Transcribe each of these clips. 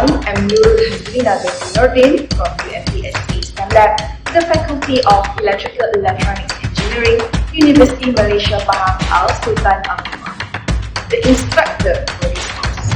everyone, I'm Nurul Hazrina binti Nordin from UMPSA STEM Lab, the Faculty of Electrical Electronics Engineering, University Malaysia Pahang Al Sultan Abdullah, the instructor for this course.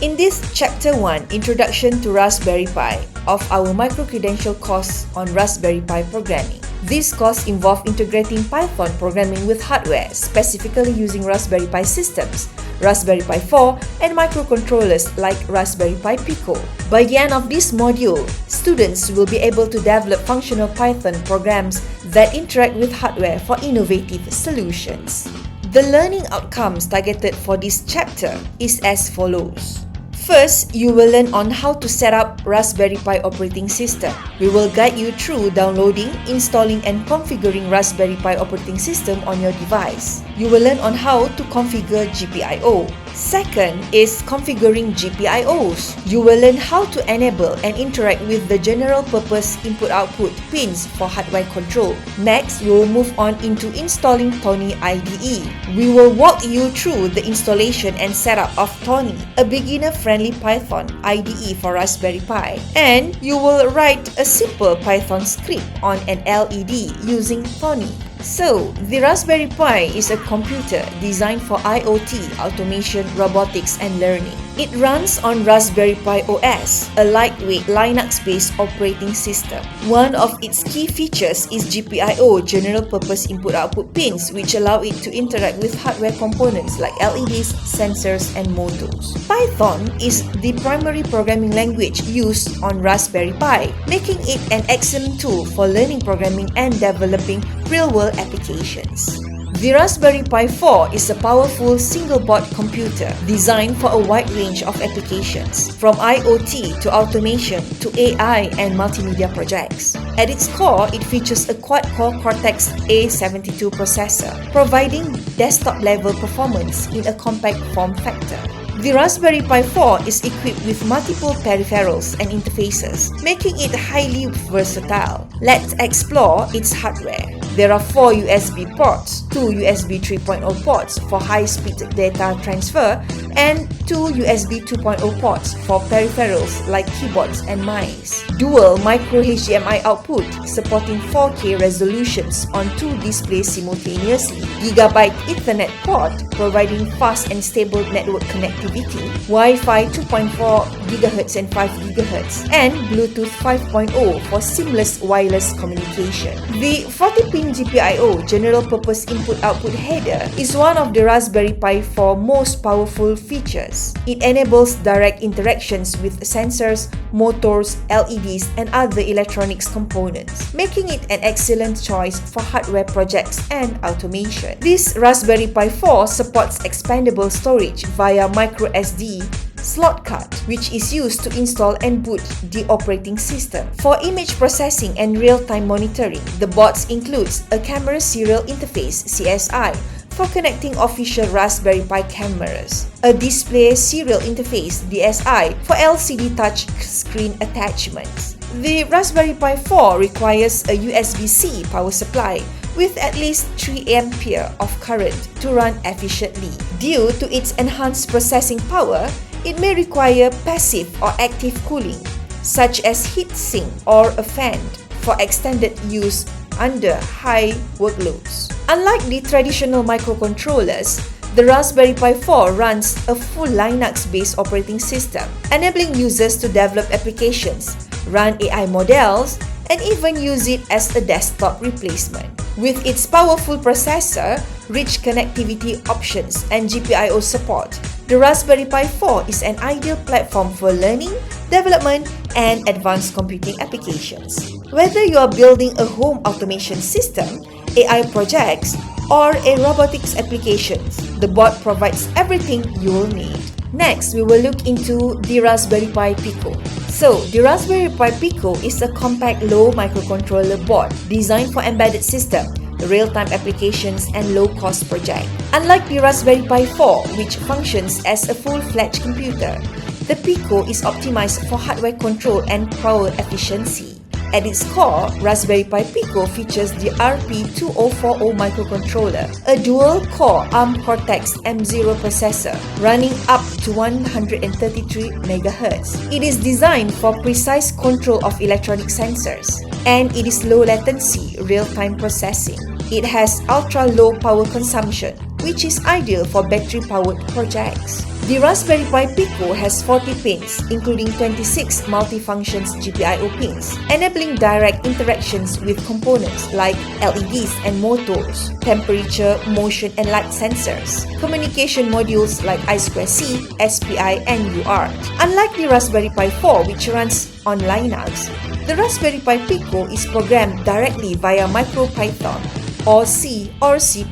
In this Chapter 1, Introduction to Raspberry Pi of our micro-credential course on Raspberry Pi programming. This course involves integrating Python programming with hardware, specifically using Raspberry Pi systems, Raspberry Pi 4, and microcontrollers like Raspberry Pi Pico. By the end of this module, students will be able to develop functional Python programs that interact with hardware for innovative solutions. The learning outcomes targeted for this chapter is as follows. First, you will learn on how to set up Raspberry Pi operating system. We will guide you through downloading, installing, and configuring Raspberry Pi operating system on your device. You will learn on how to configure GPIO. Second is configuring GPIOs. You will learn how to enable and interact with the general purpose input-output pins for hardware control. Next, we will move on into installing Tony IDE. We will walk you through the installation and setup of Tony, a beginner-friendly Python IDE for Raspberry Pi. And you will write a simple Python script on an LED using Tony. So, the Raspberry Pi is a computer designed for IoT, automation, robotics, and learning. It runs on Raspberry Pi OS, a lightweight Linux-based operating system. One of its key features is GPIO, General Purpose Input-Output Pins, which allow it to interact with hardware components like LEDs, sensors, and motors. Python is the primary programming language used on Raspberry Pi, making it an excellent tool for learning programming and developing real-world applications. The Raspberry Pi 4 is a powerful single-board computer designed for a wide range of applications, from IoT to automation to AI and multimedia projects. At its core, it features a quad-core Cortex-A72 processor, providing desktop-level performance in a compact form factor. The Raspberry Pi 4 is equipped with multiple peripherals and interfaces, making it highly versatile. Let's explore its hardware. There are 4 USB ports, 2 USB 3.0 ports for high-speed data transfer, and 2 USB 2.0 ports for peripherals like keyboards and mice. Dual micro HDMI output supporting 4K resolutions on 2 displays simultaneously. Gigabyte Ethernet port providing fast and stable network connectivity. Wi-Fi 2.4 GHz and 5 GHz, and Bluetooth 5.0 for seamless wireless communication. The 40-pin GPIO, General Purpose Input-Output Header, is one of the Raspberry Pi 4 most powerful features. It enables direct interactions with sensors, motors, LEDs, and other electronics components, making it an excellent choice for hardware projects and automation. This Raspberry Pi 4 supports expandable storage via microSD slot card, which is used to install and boot the operating system. For image processing and real-time monitoring, the boards includes a camera serial interface (CSI) for connecting official Raspberry Pi cameras, a display serial interface (DSI) for LCD touch screen attachments. The Raspberry Pi 4 requires a USB-C power supply with at least 3 ampere of current to run efficiently. Due to its enhanced processing power, it may require passive or active cooling, such as heatsink or a fan, for extended use under high workloads. Unlike the traditional microcontrollers, the Raspberry Pi 4 runs a full Linux-based operating system, enabling users to develop applications, run AI models, and even use it as a desktop replacement. With its powerful processor, rich connectivity options, and GPIO support, the Raspberry Pi 4 is an ideal platform for learning, development, and advanced computing applications. Whether you are building a home automation system, AI projects, or a robotics applications, the board provides everything you will need. Next, we will look into the Raspberry Pi Pico. So, the Raspberry Pi Pico is a compact low microcontroller board designed for embedded system, real-time applications, and low-cost project. Unlike the Raspberry Pi 4, which functions as a full-fledged computer, the Pico is optimized for hardware control and power efficiency. At its core, Raspberry Pi Pico features the RP2040 microcontroller, a dual-core ARM Cortex-M0 processor running up to 133 MHz. It is designed for precise control of electronic sensors, and it is low-latency real-time processing. It has ultra-low power consumption, which is ideal for battery-powered projects. The Raspberry Pi Pico has 40 pins, including 26 multifunctions GPIO pins, enabling direct interactions with components like LEDs and motors, temperature, motion, and light sensors, communication modules like I2C, SPI, and UART. Unlike the Raspberry Pi 4, which runs on Linux, the Raspberry Pi Pico is programmed directly via MicroPython, or C or C++,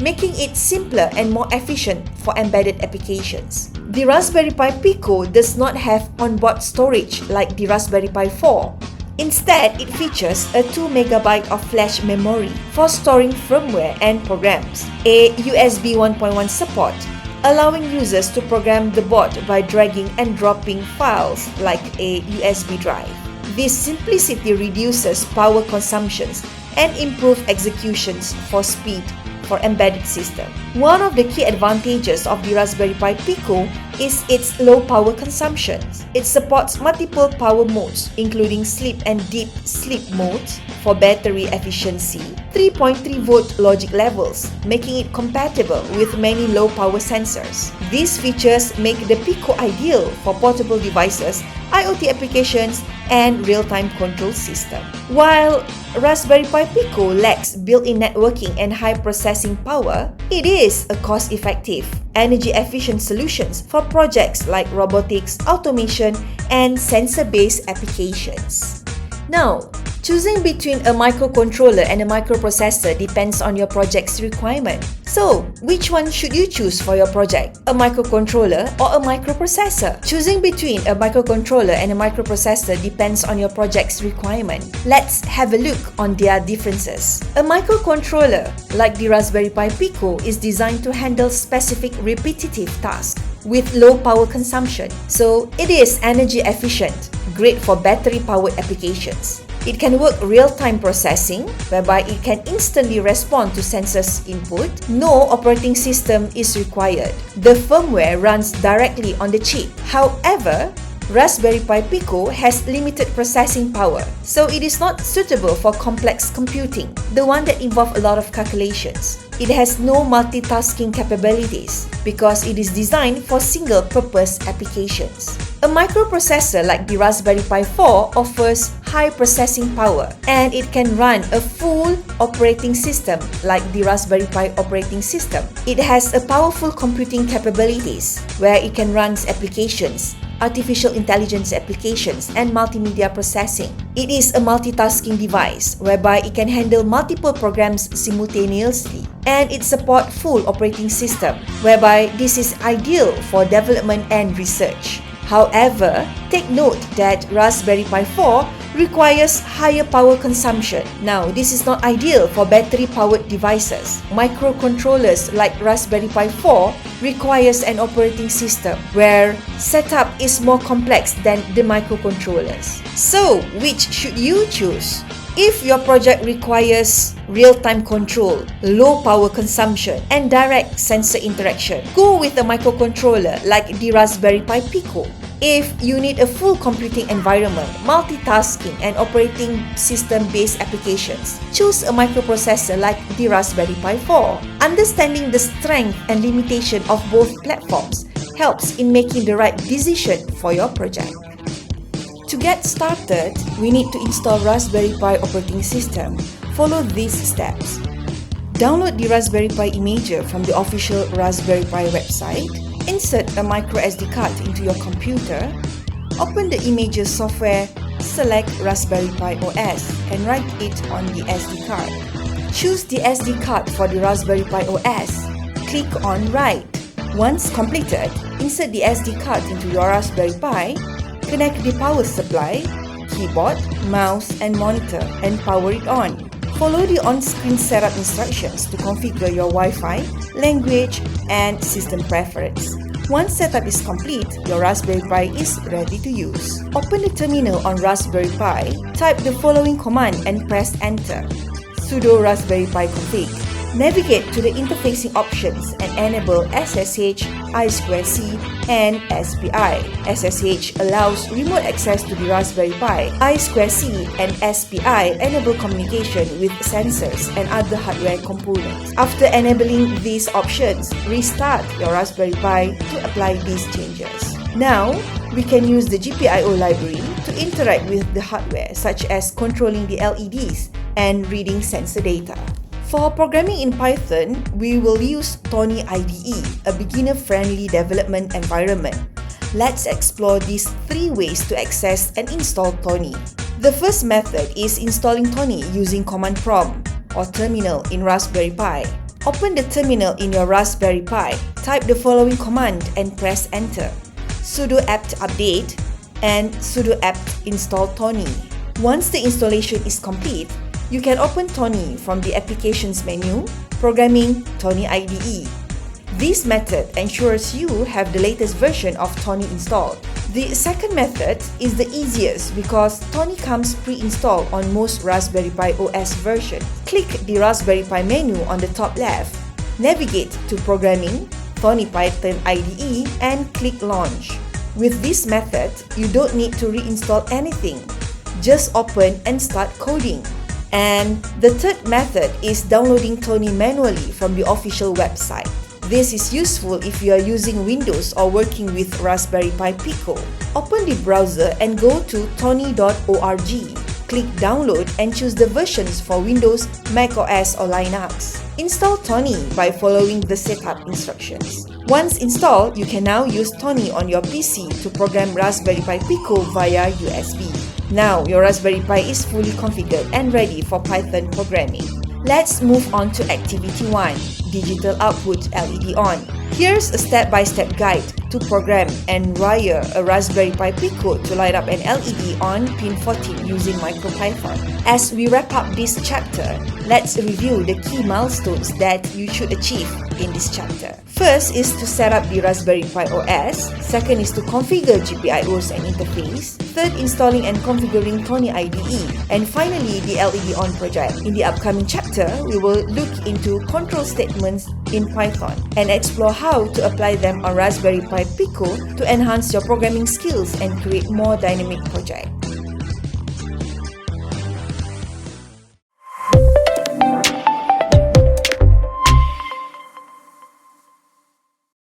making it simpler and more efficient for embedded applications. The Raspberry Pi Pico does not have onboard storage like the Raspberry Pi 4. Instead, it features a 2 MB of flash memory for storing firmware and programs, a USB 1.1 support, allowing users to program the board by dragging and dropping files like a USB drive. This simplicity reduces power consumptions and improve executions for speed for embedded system. One of the key advantages of the Raspberry Pi Pico is its low power consumption. It supports multiple power modes, including sleep and deep sleep modes for battery efficiency, 3.3 volt logic levels, making it compatible with many low power sensors. These features make the Pico ideal for portable devices, IoT applications, and real-time control system. While Raspberry Pi Pico lacks built-in networking and high processing power, it is a cost-effective, energy-efficient solutions for projects like robotics, automation, and sensor-based applications. Now, choosing between a microcontroller and a microprocessor depends on your project's requirement. So, which one should you choose for your project? A microcontroller or a microprocessor? Choosing between a microcontroller and a microprocessor depends on your project's requirement. Let's have a look on their differences. A microcontroller, like the Raspberry Pi Pico, is designed to handle specific repetitive tasks with low power consumption. So, it is energy efficient, great for battery-powered applications. It can work real-time processing, whereby it can instantly respond to sensors input. No operating system is required. The firmware runs directly on the chip. However, Raspberry Pi Pico has limited processing power, so it is not suitable for complex computing, the one that involves a lot of calculations. It has no multitasking capabilities because it is designed for single-purpose applications. A microprocessor like the Raspberry Pi 4 offers high processing power, and it can run a full operating system like the Raspberry Pi operating system. It has a powerful computing capabilities where it can run applications, artificial intelligence applications, and multimedia processing. It is a multitasking device whereby it can handle multiple programs simultaneously, and it supports full operating system whereby this is ideal for development and research. However, take note that Raspberry Pi 4 requires higher power consumption. Now, this is not ideal for battery-powered devices. Microcontrollers like Raspberry Pi 4 requires an operating system where setup is more complex than the microcontrollers. So, which should you choose? If your project requires real-time control, low power consumption, and direct sensor interaction, go with a microcontroller like the Raspberry Pi Pico. If you need a full computing environment, multitasking, and operating system-based applications, choose a microprocessor like the Raspberry Pi 4. Understanding the strength and limitation of both platforms helps in making the right decision for your project. To get started, we need to install Raspberry Pi operating system. Follow these steps. Download the Raspberry Pi imager from the official Raspberry Pi website. Insert a micro SD card into your computer. Open the imager software, select Raspberry Pi OS and write it on the SD card. Choose the SD card for the Raspberry Pi OS. Click on Write. Once completed, insert the SD card into your Raspberry Pi. Connect the power supply, keyboard, mouse, and monitor and power it on. Follow the on-screen setup instructions to configure your Wi-Fi, language, and system preference. Once setup is complete, your Raspberry Pi is ready to use. Open the terminal on Raspberry Pi, type the following command and press enter. Sudo Raspberry Pi config. Navigate to the interfacing options and enable SSH, I2C, and SPI. SSH allows remote access to the Raspberry Pi. I2C and SPI enable communication with sensors and other hardware components. After enabling these options, restart your Raspberry Pi to apply these changes. Now, we can use the GPIO library to interact with the hardware, such as controlling the LEDs and reading sensor data. For programming in Python, we will use Tony IDE, a beginner-friendly development environment. Let's explore these 3 ways to access and install Tony. The first method is installing Tony using command prompt or terminal in Raspberry Pi. Open the terminal in your Raspberry Pi, type the following command and press enter. Sudo apt update and sudo apt install Tony. Once the installation is complete, you can open Tony from the Applications menu, Programming Tony IDE. This method ensures you have the latest version of Tony installed. The second method is the easiest because Tony comes pre-installed on most Raspberry Pi OS versions. Click the Raspberry Pi menu on the top left, navigate to Programming, Tony Python IDE, and click Launch. With this method, you don't need to reinstall anything. Just open and start coding. And the third method is downloading Tony manually from the official website. This is useful if you are using Windows or working with Raspberry Pi Pico. Open the browser and go to tony.org. Click Download and choose the versions for Windows, Mac OS or Linux. Install Tony by following the setup instructions. Once installed, you can now use Tony on your PC to program Raspberry Pi Pico via USB. Now, your Raspberry Pi is fully configured and ready for Python programming. Let's move on to Activity 1, Digital Output LED On. Here's a step-by-step guide to program and wire a Raspberry Pi Pico to light up an LED on pin 14 using MicroPython. As we wrap up this chapter, let's review the key milestones that you should achieve in this chapter. First is to set up the Raspberry Pi OS. Second is to configure GPIOs and interface. Third, installing and configuring Tony IDE. And finally, the LED On project. In the upcoming chapter, we will look into control statements in Python and explore how to apply them on Raspberry Pi Pico to enhance your programming skills and create more dynamic projects.